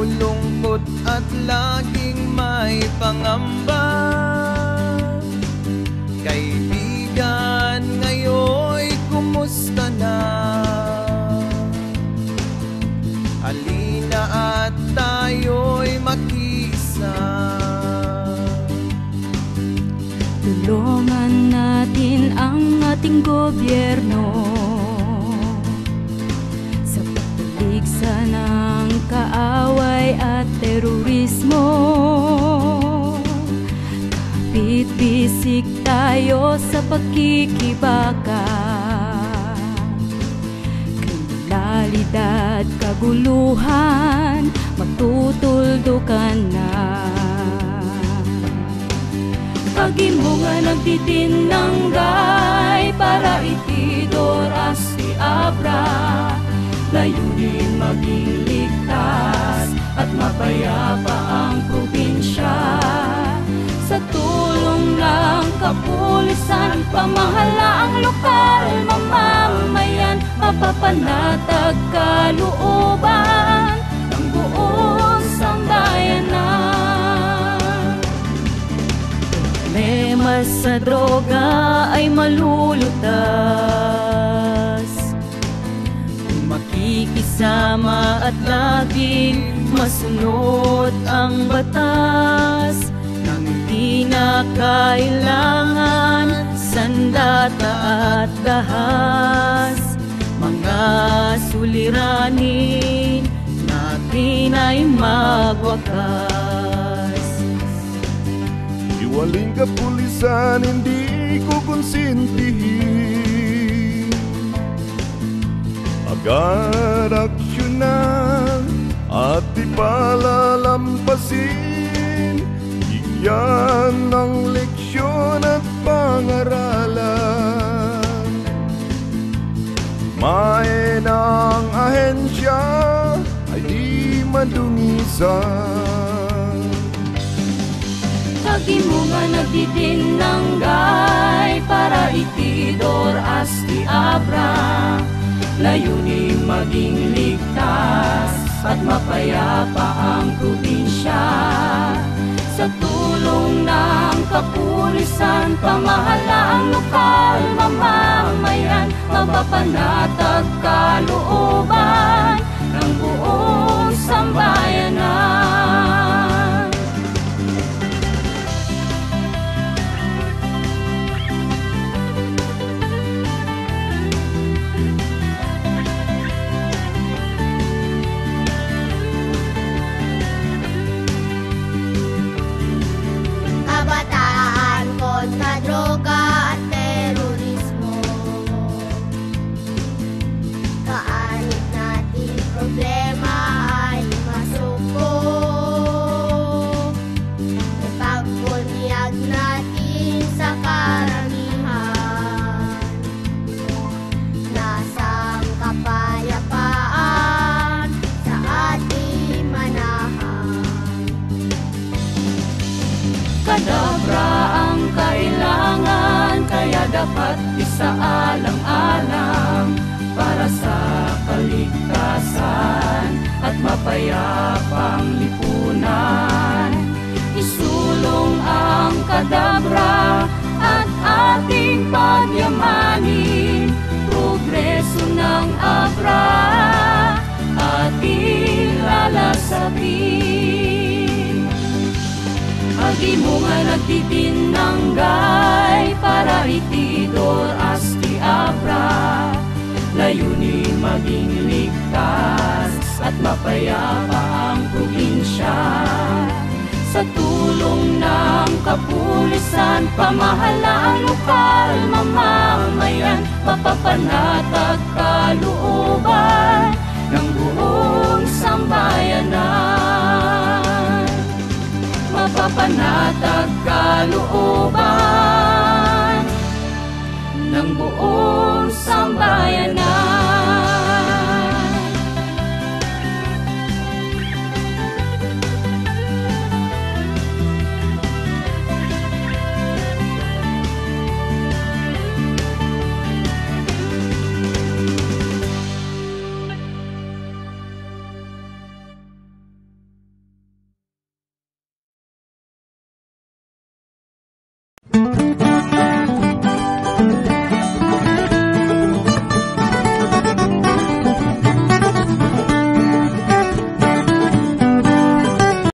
nalulungkot at laging may pangamba. Kaibigan, ngayon kumusta na? Halina at tayo'y makiisa. Tulungan natin ang ating gobyerno sa pagtuligsa ng kaaway at terorismo. Kapit-bisik tayo sa pagkikibaka, kriminalidad, kaguluhan, matutuldukan na. Pag-imo nga nagtitinanggay para itidor asti abra, layunin maging ligtas at mapayapa ang probinsya. Sa tulong ng kapulisan, pamahalaang lokal, mamamayan, mapapanatag kalooban ng buong sambayanan. Problema sa droga ay malulutas kung makikisama at laging masunod ang batas. Di na kailangan sandata at dahas, mga suliranin natin ay magwakas. Iwaling kapulisan hindi ko konsintihin, agad aksyonan at ipalalampasin. Yan ang leksyon at pangaralan. Mainang ahensya ay di madungisan. Pag-imo nga nagtitinanggay para itidor asti abra, layunin maging ligtas at mapayapa ang probinsya. Sa tulong ng kapulisan, pamahalaang lokal, mamamayan, mapapanatag kalooban ng buong sambayanan. Kontra droga at terorismo, kaanib natin problema ay masuko. Ipagpunyag natin sa karamihan, nasang kapayapaan sa ating manahan. Kadabra ang kailangan, kaya dapat isaalang-alang para sa kaligtasan at mapayapang lipunan. Isulong ang kadabra at ating pagyamanin, progreso ng abra ating lalasapin. Pag-imo nga nagtitinanggay para itidor asti abra, layunin maging ligtas at mapayapa ang probinsya. Sa tulong ng kapulisan, pamahalaang lokal, mamamayan, mapapanatag kalooban ng buong sambayanan. Mapapanatag kalooban ng buong